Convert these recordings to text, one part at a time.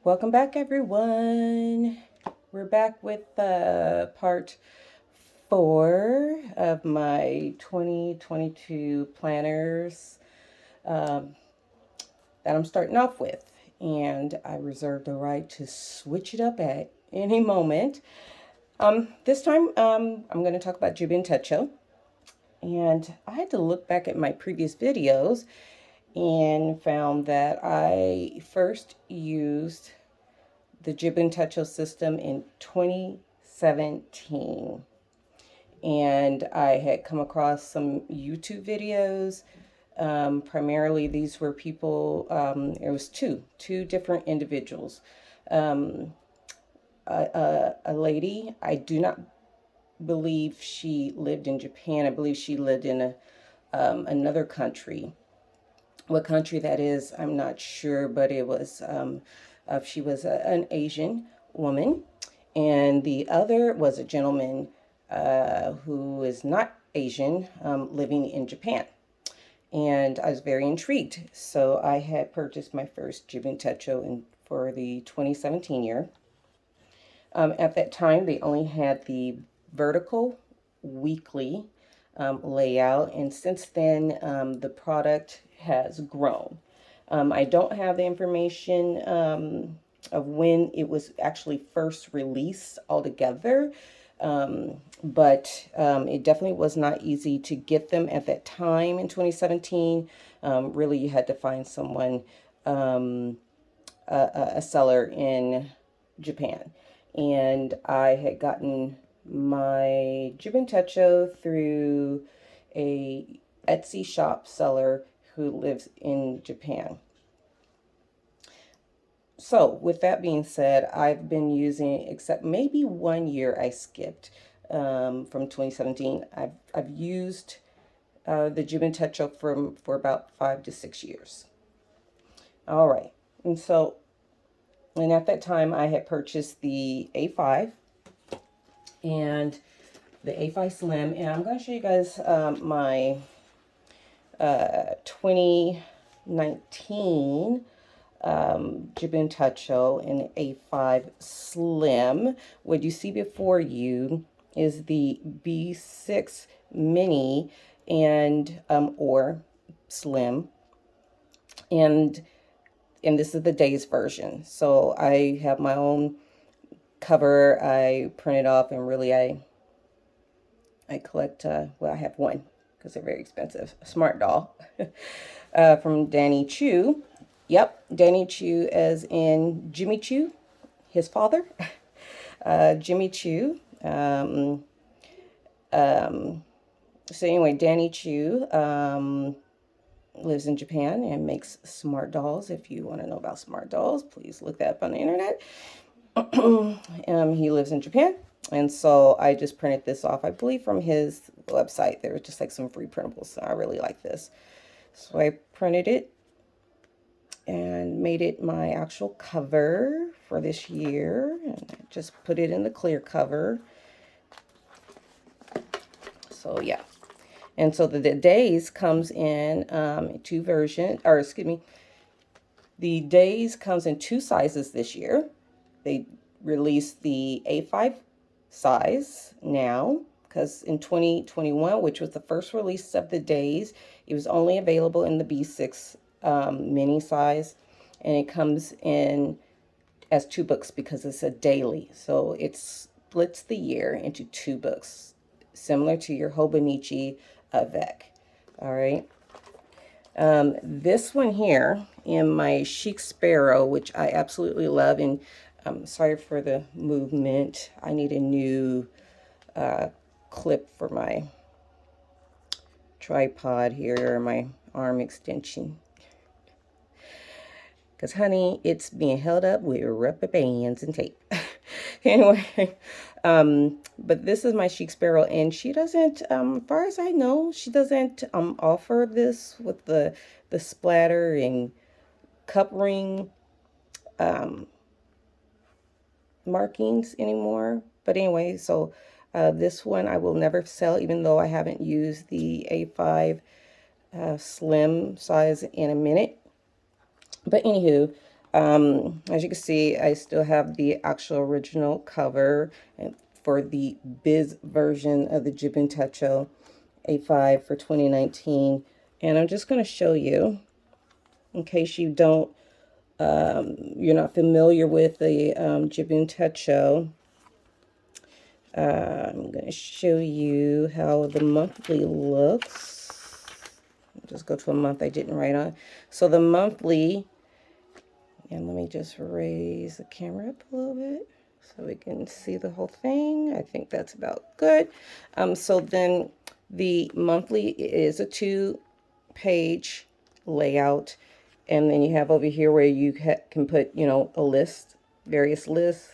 Welcome back, everyone. We're back with part 4 of my 2022 planners that I'm starting off with. And I reserve the right to switch it up at any moment. This time, I'm going to talk about Jubin Techo. And I had to look back at my previous videos and found that I first used the Jubin Techo system in 2017. And I had come across some YouTube videos. Primarily, these were people, it was two different individuals. A lady, I do not believe she lived in Japan. I believe she lived in another country. What country that is, I'm not sure, but it was, she was an Asian woman. And the other was a gentleman who is not Asian, living in Japan. And I was very intrigued. So I had purchased my first Jubin Techo for the 2017 year. At that time, they only had the vertical weekly layout. And since then, the product has grown. I don't have the information of when it was actually first released altogether, but it definitely was not easy to get them at that time in 2017. Really, you had to find someone, a seller in Japan. And I had gotten my Jubin Techo through a Etsy shop seller who lives in Japan. So with that being said, I've been using, except maybe 1 year I skipped from 2017. I've used the Jubin Techo for about 5 to 6 years. All right, and at that time I had purchased the A5 and the A5 Slim, and I'm going to show you guys my 2019 Jubin Techo in A5 Slim. What you see before you is the B6 Mini and or Slim, and this is the Days version. So I have my own cover I printed off, and really I collect, well, I have one because they're very expensive, a Smart Doll from Danny Chu. Yep, Danny Chu as in Jimmy Chu, his father. Jimmy Chu. So anyway, Danny Chu lives in Japan and makes smart dolls. If you want to know about smart dolls, please look that up on the internet. He lives in Japan. And so I just printed this off, I believe, from his website. There was just like some free printables. So I really like this. So I printed it and made it my actual cover for this year. And I just put it in the clear cover. So yeah. And so the Days comes in two versions, or excuse me, the Days comes in two sizes this year. They released the A5 size now, because in 2021, which was the first release of the Days, it was only available in the B6 mini size, and it comes in as 2 books because it's a daily. So it splits the year into 2 books, similar to your Hobonichi Avec. All right. This one here in my Chic Sparrow, which I absolutely love, and sorry for the movement. I need a new clip for my tripod here, my arm extension. Because, honey, it's being held up with rubber bands and tape. Anyway, but this is my Chic Sparrow, and she doesn't, as far as I know, she doesn't offer this with the splatter and cup ring markings anymore. But anyway, so this one I will never sell, even though I haven't used the A5 slim size in a minute. But anywho, As you can see, I still have the actual original cover for the Biz version of the Jibun Techo A5 for 2019. And I'm just going to show you, in case you don't, you're not familiar with the Jibun Techo. I'm going to show you how the monthly looks. Just go to a month I didn't write on. So the monthly, and let me just raise the camera up a little bit so we can see the whole thing. I think that's about good. So then the monthly is a 2-page layout. And then you have over here where you can put, you know, a list, various lists,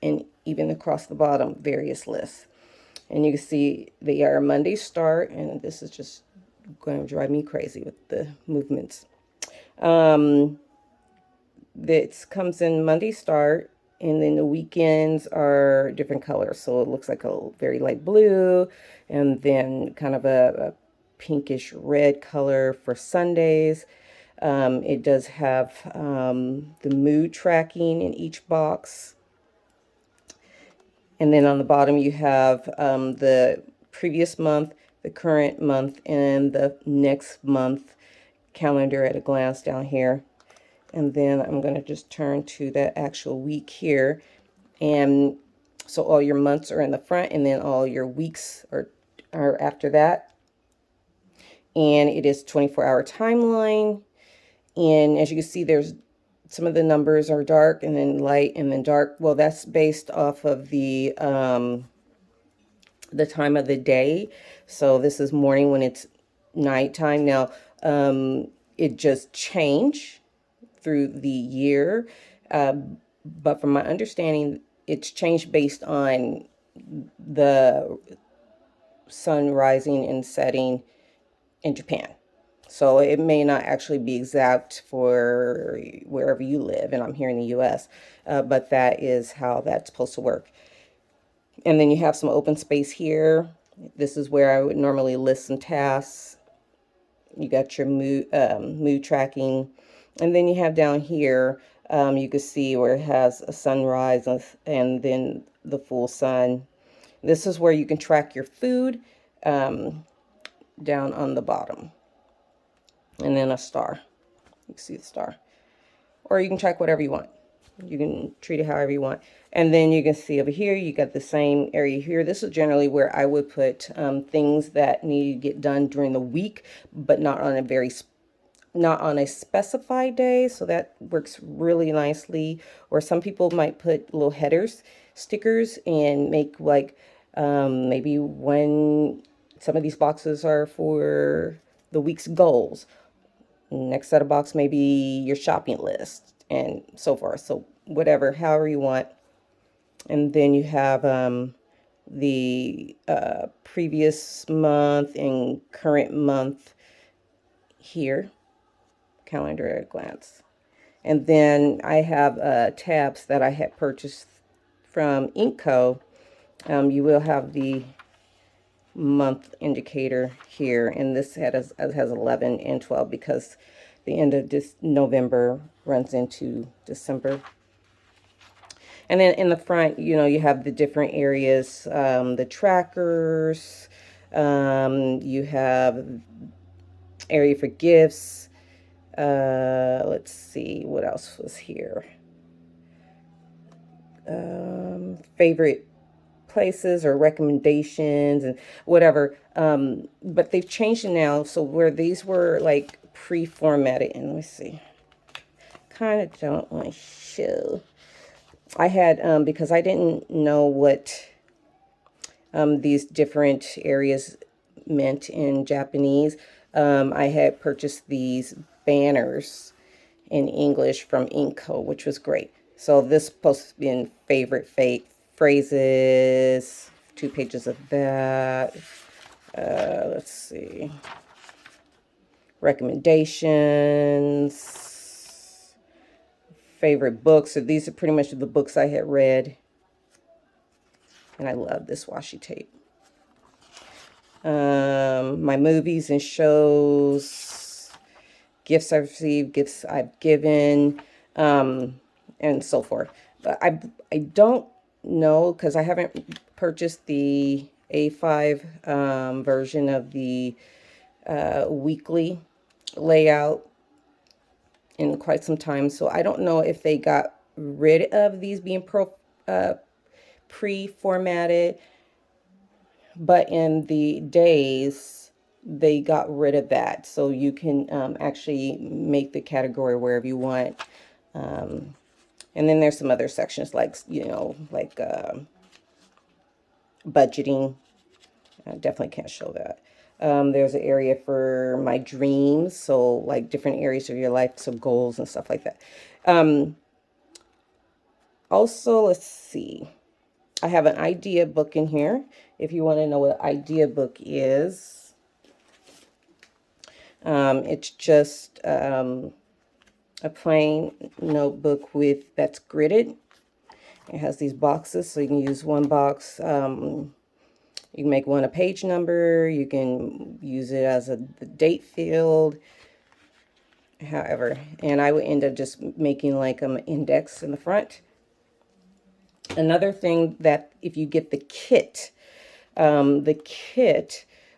and even across the bottom, various lists. And you can see they are Monday start, and this is just going to drive me crazy with the movements. This comes in Monday start, and then the weekends are different colors. So it looks like a very light blue, and then kind of a pinkish red color for Sundays. It does have the mood tracking in each box. And then on the bottom you have the previous month, the current month, and the next month calendar at a glance down here. And then I'm going to just turn to the actual week here. And so all your months are in the front, and then all your weeks are after that. And it is 24-hour timeline. And as you can see, there's some of the numbers are dark and then light and then dark. Well, that's based off of the time of the day. So this is morning when it's nighttime. Now, it just changed through the year. But from my understanding, it's changed based on the sun rising and setting in Japan. So it may not actually be exact for wherever you live, and I'm here in the US, but that is how that's supposed to work. And then you have some open space here. This is where I would normally list some tasks. You got your mood tracking. And then you have down here, you can see where it has a sunrise and then the full sun. This is where you can track your food down on the bottom. And then a star. You can see the star. Or you can track whatever you want. You can treat it however you want. And then you can see over here, you got the same area here. This is generally where I would put things that need to get done during the week, but not on a specified day. So that works really nicely. Or some people might put little headers, stickers, and make like maybe when some of these boxes are for the week's goals. Next set of box, maybe your shopping list and so forth. So whatever, however you want. And then you have the previous month and current month here, calendar at a glance. And then I have tabs that I had purchased from Inkco. You will have the month indicator here, and this has 11 and 12 because the end of this November runs into December. And then in the front, you know, you have the different areas, the trackers, you have area for gifts. Let's see what else was here. Favorite places or recommendations and whatever, but they've changed it now. So where these were like pre-formatted, and let me see, kind of don't want to show. I had because I didn't know what these different areas meant in Japanese. I had purchased these banners in English from Inkco, which was great. So this is supposed to be in favorite phrases, 2 pages of that. Let's see. Recommendations, favorite books. So these are pretty much the books I had read. And I love this washi tape. My movies and shows, gifts I've received, gifts I've given, and so forth. But I don't know because I haven't purchased the A5 version of the weekly layout in quite some time. So I don't know if they got rid of these being pre-formatted, but in the days they got rid of that. So you can actually make the category wherever you want. And then there's some other sections like, like budgeting. I definitely can't show that. There's an area for my dreams, so like different areas of your life, so goals and stuff like that. Also, let's see. I have an idea book in here. If you want to know what an idea book is, it's just a plain notebook that's gridded. It has these boxes, so you can use one box. You can make one a page number. You can use it as a date field. However, and I would end up just making like an index in the front. Another thing that if you get the kit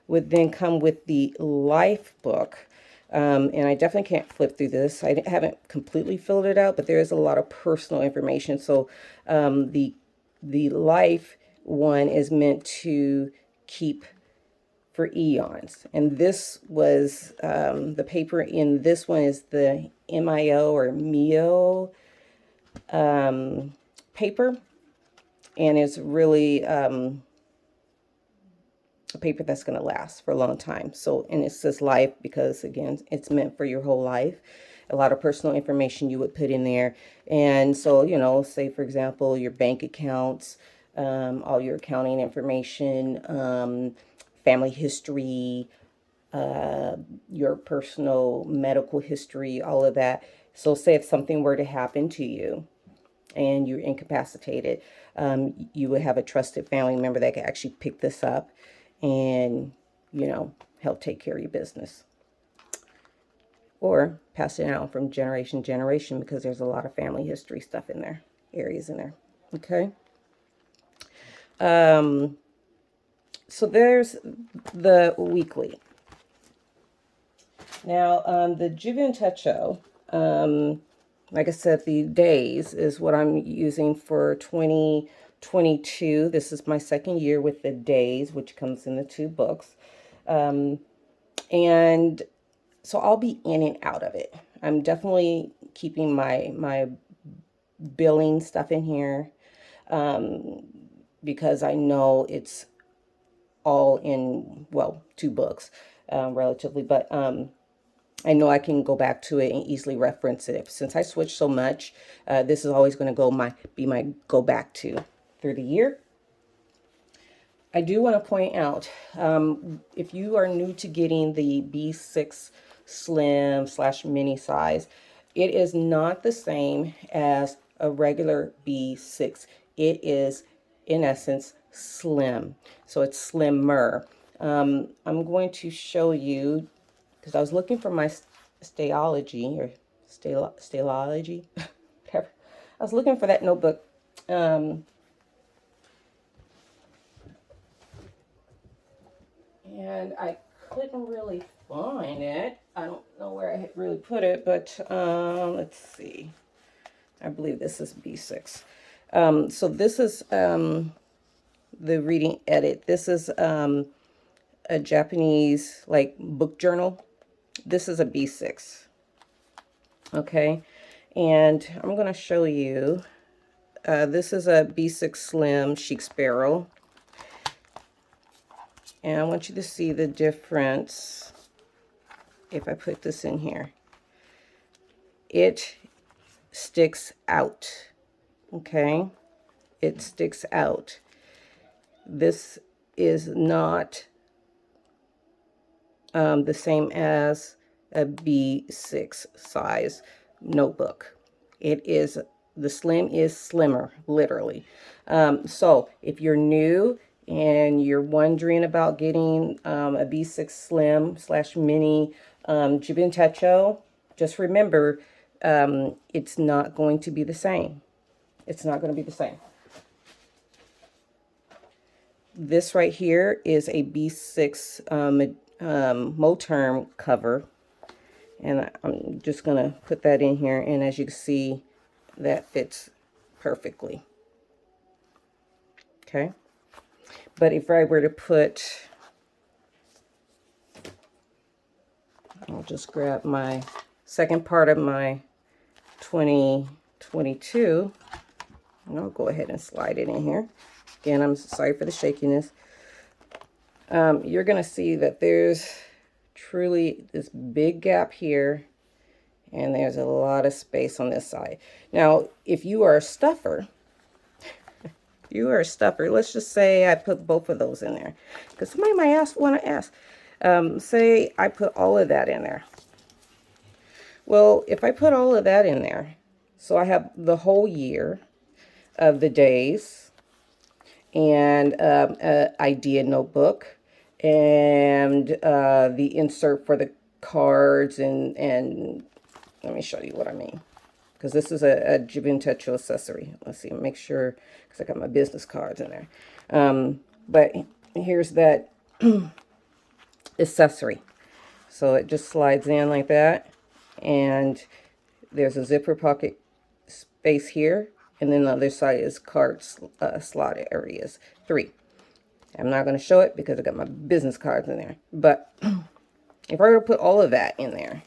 would then come with the life book. And I definitely can't flip through this. I haven't completely filled it out, but there is a lot of personal information. So the life one is meant to keep for eons. And this was the paper in this one is the MIO or MIO paper. And it's really a paper that's going to last for a long time. So, and it says life because, again, it's meant for your whole life. A lot of personal information you would put in there. And so, say, for example, your bank accounts, all your accounting information, family history, your personal medical history, all of that. So say if something were to happen to you and you're incapacitated, you would have a trusted family member that could actually pick this up and, help take care of your business. Or pass it out from generation to generation because there's a lot of family history stuff in there, areas in there. Okay. So there's the weekly. Now, the Juventecho, like I said, the days is what I'm using for 2022. This is my second year with the days, which comes in the two books. And so I'll be in and out of it. I'm definitely keeping my billing stuff in here because I know it's all in, well, two books relatively, but I know I can go back to it and easily reference it. Since I switched so much, this is always going to be my go back to through the year. I do want to point out, if you are new to getting the B6 Slim / mini size, it is not the same as a regular B6. It is, in essence, slim. So it's slimmer. I'm going to show you, because I was looking for my Stayology, or Stayology, whatever. I was looking for that notebook. And I couldn't really find it. I don't know where I had really put it, but let's see. I believe this is B6. So this is the reading edit. This is a Japanese like book journal. This is a B6. Okay, and I'm going to show you. This is a B6 Slim Chic Sparrow. And I want you to see the difference if I put this in here. It sticks out, okay? It sticks out. This is not the same as a B6 size notebook. The slim is slimmer, literally. So if you're new and you're wondering about getting a B6 Slim / mini Juventecho, just remember it's not going to be the same. It's not going to be the same. This right here is a B6 Moterm cover. And I'm just going to put that in here. And as you can see, that fits perfectly. Okay. But if I were to put, I'll just grab my second part of my 2022. And I'll go ahead and slide it in here. Again, I'm sorry for the shakiness. You're going to see that there's truly this big gap here, and there's a lot of space on this side. Now, if you are a stuffer, let's just say I put both of those in there, because somebody might want to ask, say I put all of that in there. Well, if I put all of that in there, so I have the whole year of the days, and an idea notebook, and the insert for the cards, and let me show you what I mean, because this is a Jibun Techo accessory. Let's see, make sure, because I got my business cards in there. But here's that accessory. So it just slides in like that, and there's a zipper pocket space here, and then the other side is card slot areas. 3. I'm not going to show it because I got my business cards in there. But if I were to put all of that in there,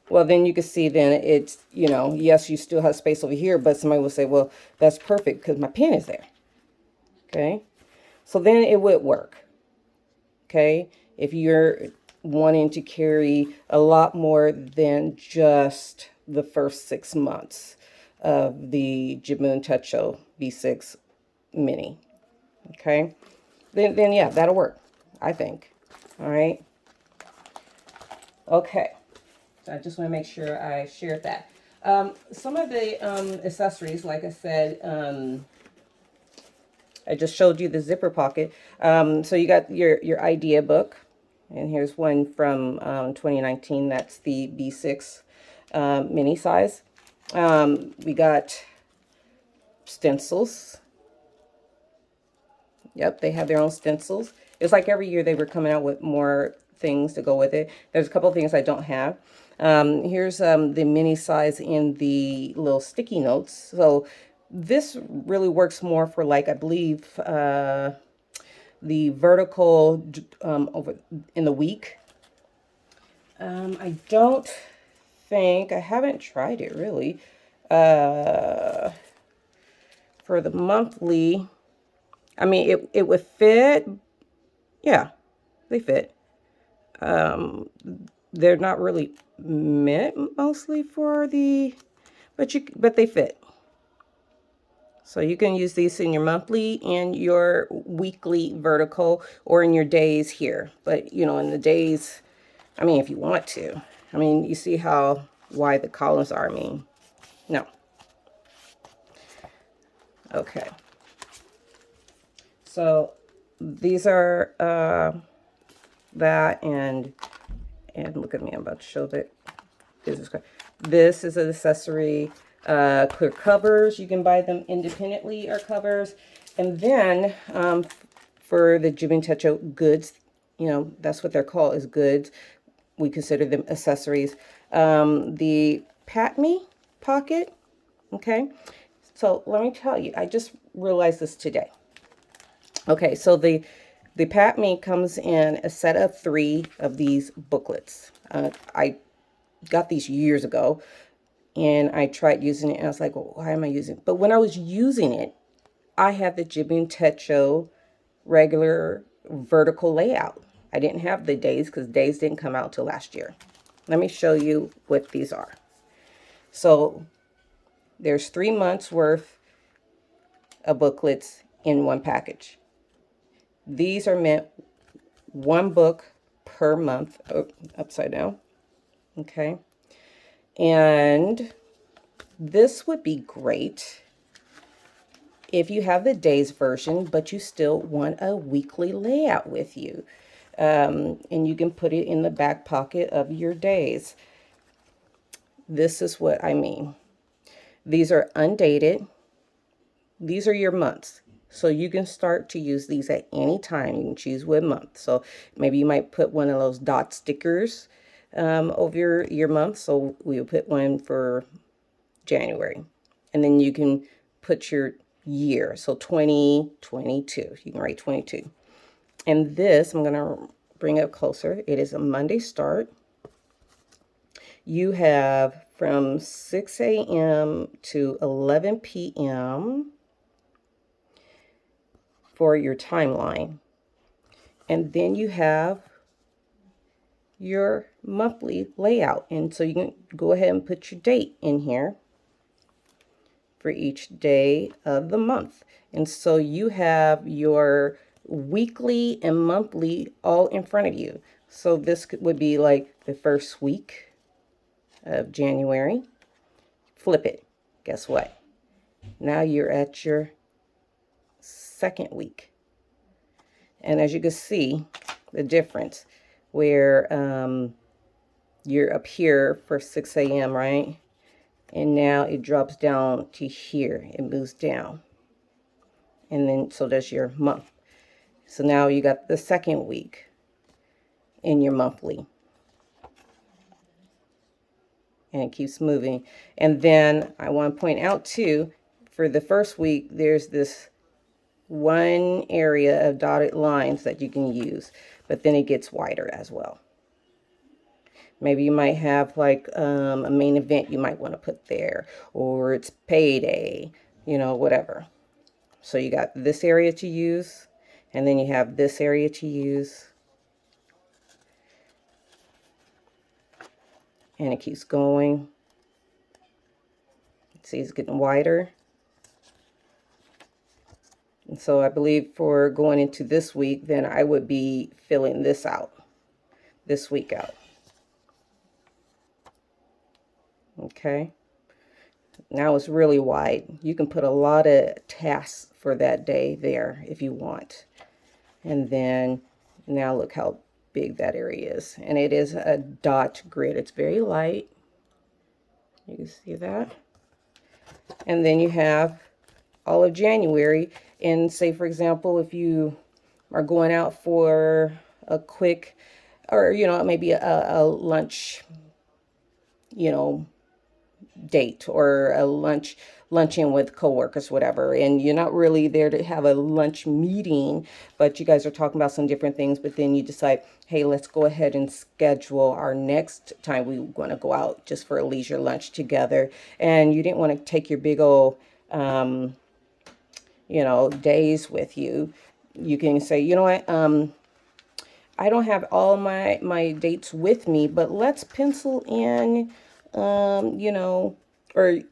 well, then you can see then it's, you know, yes, you still have space over here, but somebody will say, well, that's perfect because my pen is there. Okay. So then it would work. Okay. If you're wanting to carry a lot more than just the first 6 months of the Jibun Techo B6 Mini. Okay. Then yeah, that'll work, I think. All right. Okay. So I just want to make sure I shared that. Some of the accessories, like I said, I just showed you the zipper pocket. So you got your idea book. And here's one from 2019. That's the B6 mini size. We got stencils. Yep, they have their own stencils. It's like every year they were coming out with more things to go with it. There's a couple of things I don't have. Here's the mini size in the little sticky notes. So this really works more for, like, I believe the vertical over in the week. I don't think, I haven't tried it really. For the monthly, I mean, it would fit. Yeah, they fit. They're not really meant mostly for the, but they fit. So you can use these in your monthly and your weekly vertical, or in your days here. But, you know, in the days, I mean, if you want to. I mean, you see how wide the columns are. I mean, no. Okay. So these are that, and look at me, I'm about to show that business card. This is an accessory. Clear covers, you can buy them independently, or covers. And then for the Jibun Techo goods, you know, that's what they're called, is goods. We consider them accessories. The Pat Me pocket. Okay, so let me tell you, I just realized this today. Okay, so the Pat Me comes in a set of 3 of these booklets. I got these years ago, and I tried using it, and I was like, well, why am I using it? But when I was using it, I had the Jibun Techo regular vertical layout. I didn't have the days, because days didn't come out till last year. Let me show you what these are. So there's 3 months worth of booklets in one package. These are meant 1 book per month. Oh, upside down. Okay. And this would be great if you have the days version, but you still want a weekly layout with you. And you can put it in the back pocket of your days. this is what I mean. These are undated. These are your months. So you can start to use these at any time. You can choose what month. So maybe you might put one of those dot stickers over your month. So we'll put one for January. And then you can put your year. So 2022. You can write 22. And this, I'm going to bring it up closer. It is a Monday start. You have from 6 a.m. to 11 p.m. for your timeline. And then you have your monthly layout. And so you can go ahead and put your date in here for each day of the month. And so you have your weekly and monthly all in front of you. So this would be like the first week of January. Flip it. Guess what? Now you're at your second week. And as you can see, the difference where you're up here for 6 a.m., right? And now it drops down to here. It moves down. And then, so does your month. So now you got the second week in your monthly. And it keeps moving. And then I want to point out too, for the first week, there's this one area of dotted lines that you can use, but then it gets wider as well. Maybe you might have like a main event you might want to put there, or it's payday, you know, whatever. So you got this area to use, and then you have this area to use. And it keeps going. See, it's getting wider. And so I believe for going into this week, then I would be filling this out, this week out. Okay. Now it's really wide. You can put a lot of tasks for that day there if you want. And then now look how big that area is. And it is a dot grid. It's very light. You can see that. And then you have all of January. And say, for example, if you are going out for a quick, or, you know, maybe a lunch, you know, date, or a luncheon with coworkers, whatever, and you're not really there to have a lunch meeting, but you guys are talking about some different things, but then you decide, hey, let's go ahead and schedule our next time we want to go out just for a leisure lunch together. And you didn't want to take your big old you know, days with you. You can say, you know what, I don't have all my dates with me, but let's pencil in, you know, or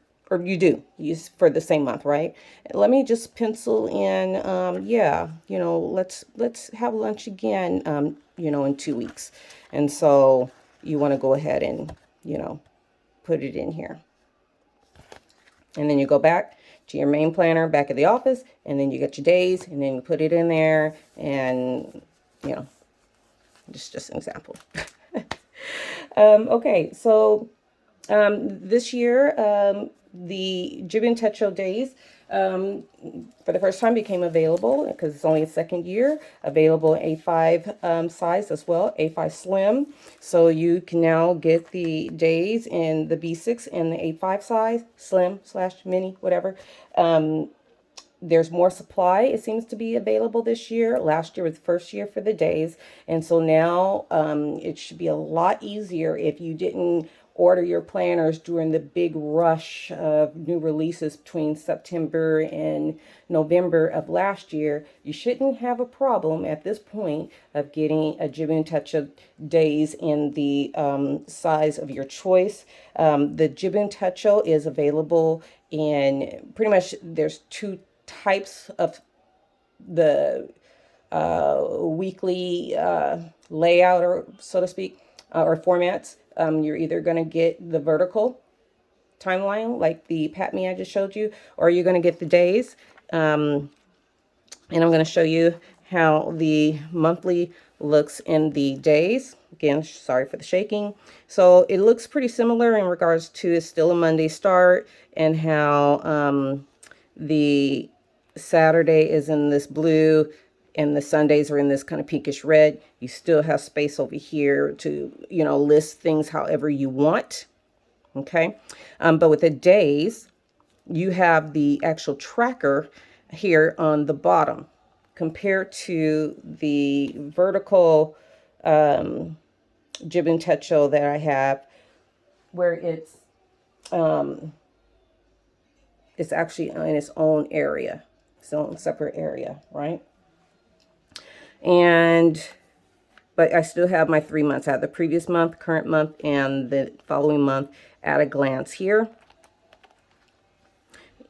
you do use for the same month, right? Let me just pencil in, yeah, you know, let's have lunch again, you know, in 2 weeks. And so you want to go ahead and, you know, put it in here. And then you go back to your main planner back at the office, and then you get your days, and then you put it in there, and, you know, just an example. Okay, so this year, the Jibin Techo days, for the first time became available, because it's only a second year, available A5 size as well, A5 Slim. So you can now get the days in the B6 and the A5 size, Slim / Mini, whatever. There's more supply, it seems to be available this year. Last year was the first year for the days. And so now it should be a lot easier if you didn't order your planners during the big rush of new releases between September and November of last year. You shouldn't have a problem at this point of getting a Jibin Techo days in the size of your choice. The Jibin Techo is available in pretty much, there's two types of the weekly layout, or so to speak, or formats. You're either going to get the vertical timeline like the Pat Me I just showed you, or you're going to get the days. And I'm going to show you how the monthly looks in the days. Again, sorry for the shaking. So it looks pretty similar in regards to it's still a Monday start, and how the Saturday is in this blue and the Sundays are in this kind of pinkish red. You still have space over here to, list things however you want. Okay. But with the days, you have the actual tracker here on the bottom compared to the vertical jib and techo that I have, where it's actually in its own area, its own separate area, right? But I still have my 3 months. I have the previous month, current month, and the following month at a glance here.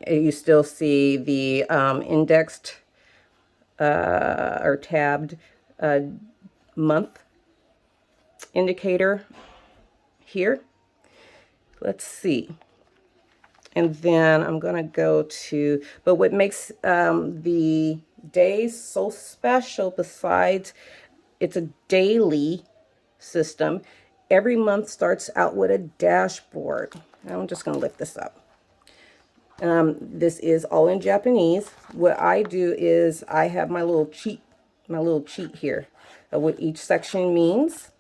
You still see the indexed or tabbed month indicator here. Let's see. And then I'm going to go to, but what makes the days so special, besides it's a daily system, every month starts out with a dashboard. I'm just going to lift this up. This is all in Japanese. What I do is I have my little cheat here of what each section means.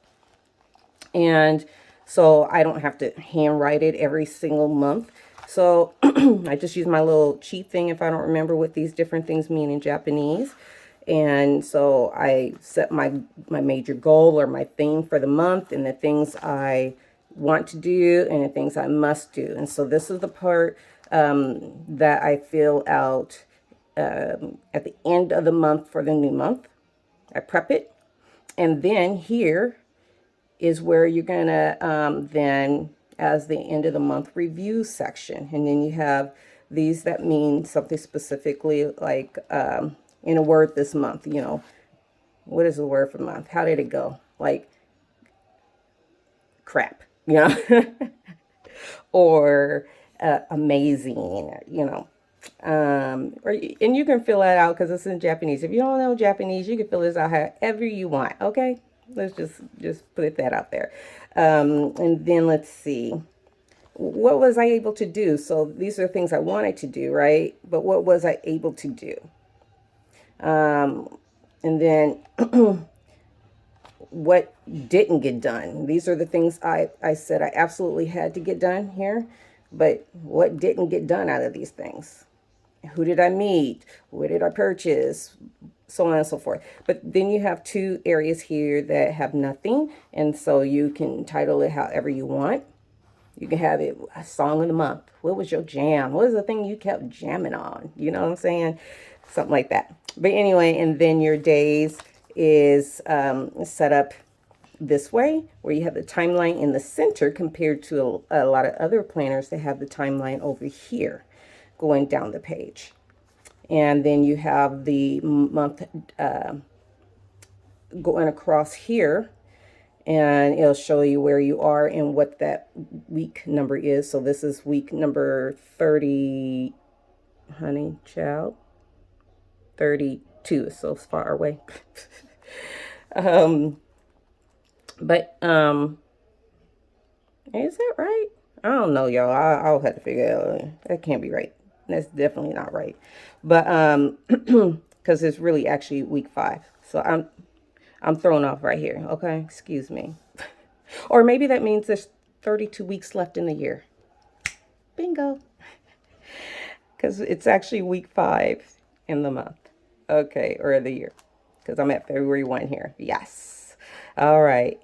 And so I don't have to handwrite it every single month. So I just use my little cheat thing if I don't remember what these different things mean in Japanese. And so I set my major goal or my theme for the month, and the things I want to do and the things I must do. And so this is the part that I fill out at the end of the month for the new month. I prep it. And then here is where you're going to then, as the end of the month review section. And then you have these that mean something specifically, like in a word this month, what is the word for the month? How did it go? Like crap, or amazing, and you can fill that out because it's in Japanese. If you don't know Japanese, you can fill this out however you want. Okay, let's just put that out there. And then let's see, what was I able to do? So these are things I wanted to do, right? But what was I able to do? And then what didn't get done? These are the things I said I absolutely had to get done here. But what didn't get done out of these things? Who did I meet? Where did I purchase? So on and so forth. But then you have two areas here that have nothing. And so you can title it however you want. You can have it a song of the month. What was your jam? What was the thing you kept jamming on? You know what I'm saying? Something like that. But anyway, and then your days is set up this way, where you have the timeline in the center compared to a lot of other planners that have the timeline over here going down the page. And then you have the month going across here, and it'll show you where you are and what that week number is. So this is week number 30, honey child, 32 is so far away. But is that right? I don't know, y'all. I'll have to figure it out. That can't be right. That's definitely not right. But because it's really actually week 5. So I'm thrown off right here. Okay, excuse me. Or maybe that means there's 32 weeks left in the year. Bingo. Because it's actually week 5 in the month. Okay, or the year. Because I'm at February 1 here. Yes. All right.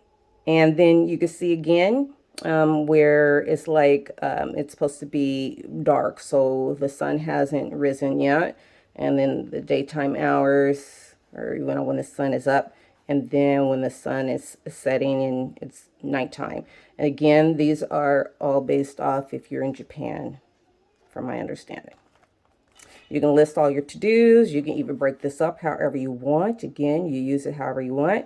And then you can see again where it's like it's supposed to be dark. So the sun hasn't risen yet. And then the daytime hours, or when the sun is up. And then when the sun is setting and it's nighttime. And again, these are all based off if you're in Japan, from my understanding. You can list all your to-dos. You can even break this up however you want. Again, you use it however you want.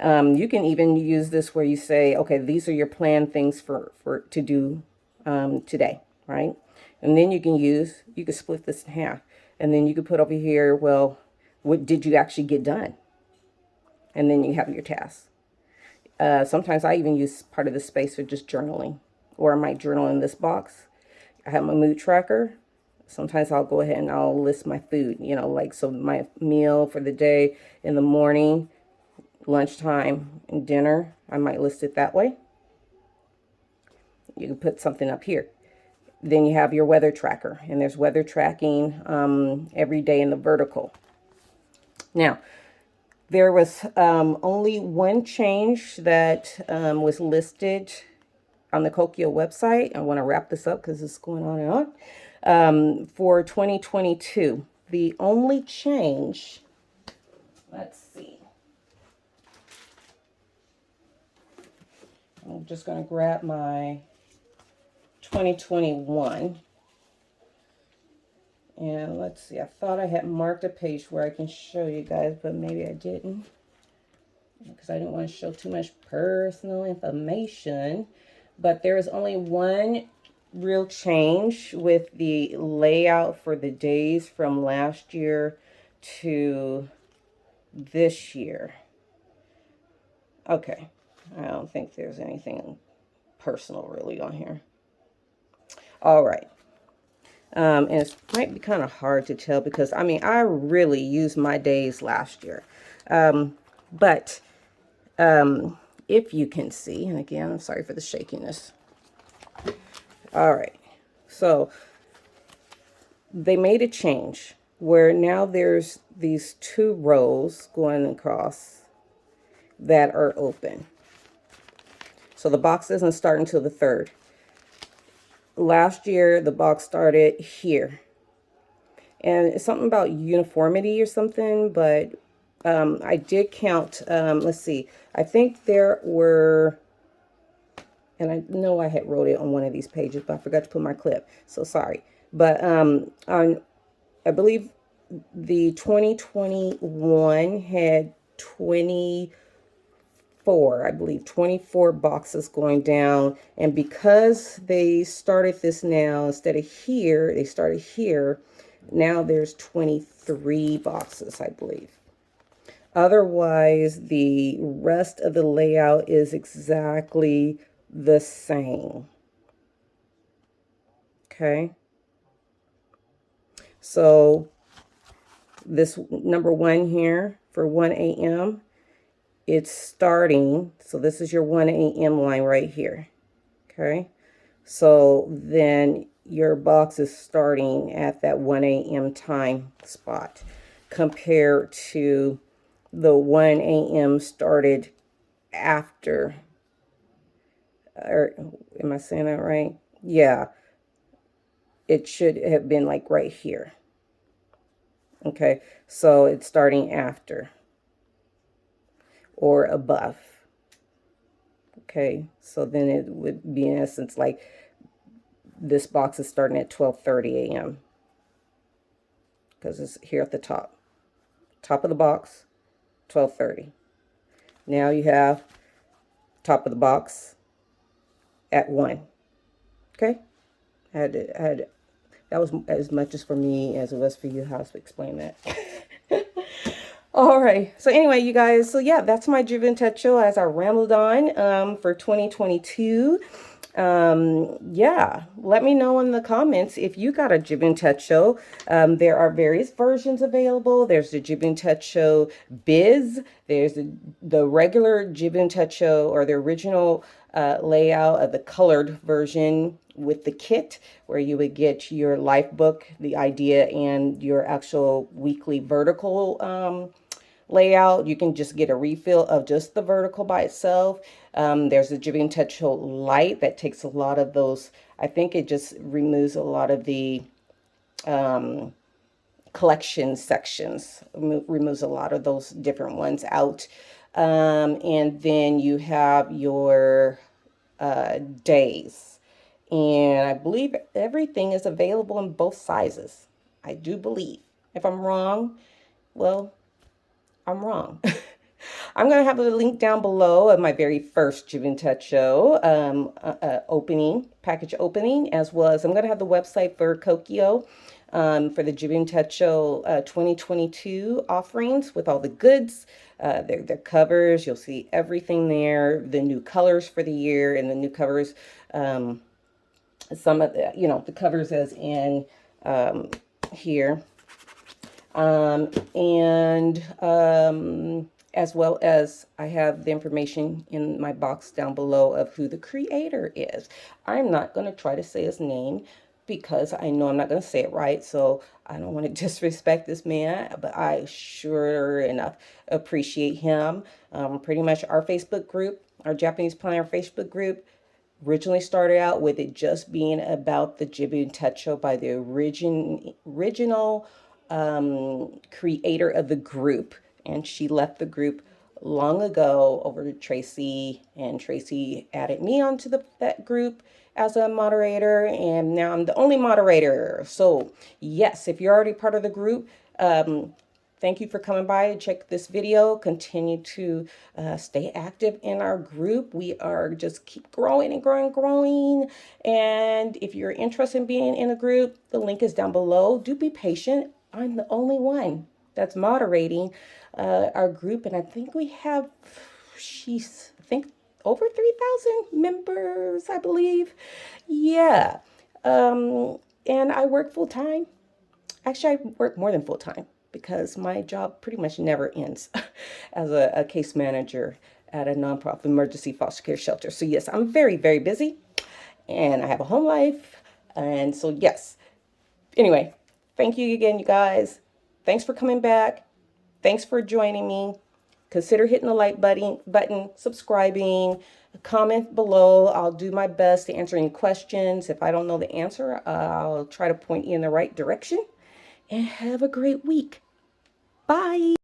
You can even use this where you say, okay, these are your planned things to do today, right? And then you can split this in half. And then you can put over here, well, what did you actually get done? And then you have your tasks. Sometimes I even use part of the space for just journaling, or I might journal in this box. I have my mood tracker. Sometimes I'll go ahead and I'll list my food, like, so my meal for the day in the morning, lunchtime, and dinner, I might list it that way. You can put something up here. Then you have your weather tracker, and there's weather tracking every day in the vertical. Now, there was only one change that was listed on the Kokio website. I want to wrap this up because it's going on and on. For 2022, the only change, let's see. I'm just going to grab my 2021. And let's see, I thought I had marked a page where I can show you guys, but maybe I didn't, because I didn't want to show too much personal information. But there is only one real change with the layout for the days from last year to this year. Okay, I don't think there's anything personal really on here. All right. And it might be kind of hard to tell because, I mean, I really used my days last year. But if you can see, and again, I'm sorry for the shakiness. All right. So they made a change where now there's these two rows going across that are open. So the box doesn't start until the 3rd. Last year, the box started here. And it's something about uniformity or something, but I did count, let's see, I think there were, and I know I had wrote it on one of these pages, but I forgot to put my clip, so sorry. But I believe the 2021 had 24 boxes going down. And because they started this now, instead of here, they started here, now there's 23 boxes, I believe. Otherwise, the rest of the layout is exactly the same. Okay. So this number 1 here for 1 a.m., it's starting. So this is your 1 a.m. line right here. Okay. So then your box is starting at that 1 a.m. time spot compared to the 1 a.m. started after, or am I saying that right? Yeah, it should have been like right here. Okay, so it's starting after or above. Okay, so then it would be in essence like this box is starting at 12:30 a.m. because it's here at the top of the box, 12:30. Now you have top of the box at 1. Okay, that was as much as for me as it was for you how to explain that. All right. So anyway, you guys, so yeah, that's my Juventud show as I rambled on for 2022. Yeah, let me know in the comments if you got a Juventud show. There are various versions available. There's the Juventud show Biz. There's the regular Juventud show, or the original layout of the colored version with the kit, where you would get your life book, the idea, and your actual weekly vertical layout. You can just get a refill of just the vertical by itself. There's a Juventud show light that takes a lot of those. I think it just removes a lot of the collection sections, removes a lot of those different ones out. And then you have your days. And I believe everything is available in both sizes. I do believe. If I'm wrong, well, I'm wrong. I'm going to have a link down below of my very first Juventud show package opening, as well as I'm going to have the website for Kokio for the Juventud show 2022 offerings with all the goods, their covers. You'll see everything there, the new colors for the year, and the new covers. Some of the, the covers as in here. And as well as I have the information in my box down below of who the creator is. I'm not going to try to say his name because I know I'm not going to say it right. So I don't want to disrespect this man, but I sure enough appreciate him. Pretty much our Facebook group, our Japanese Planner Facebook group, originally started out with it just being about the Juventud show by the original creator of the group. And she left the group long ago over to Tracy, and Tracy added me onto that group as a moderator, and now I'm the only moderator. So yes, if you're already part of the group, thank you for coming by and check this video. Continue to stay active in our group. We are just keep growing and growing. And if you're interested in being in a group, the link is down below. Do be patient. I'm the only one that's moderating our group. And I think we have, I think over 3,000 members, I believe. Yeah. And I work full time. Actually, I work more than full time because my job pretty much never ends as a case manager at a nonprofit emergency foster care shelter. So yes, I'm very, very busy and I have a home life. And so yes, anyway, thank you again, you guys. Thanks for coming back. Thanks for joining me. Consider hitting the like button, subscribing, comment below. I'll do my best to answer any questions. If I don't know the answer, I'll try to point you in the right direction. And have a great week. Bye.